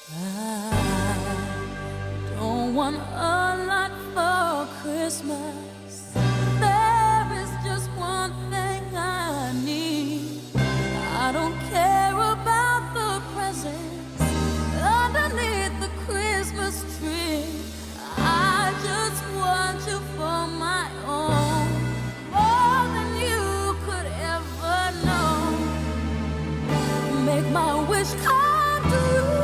I don't want a lot for Christmas. There is just one thing I need. I don't care about the presents underneath the Christmas tree. I just want you for my own, more than you could ever know. Make my wish come true.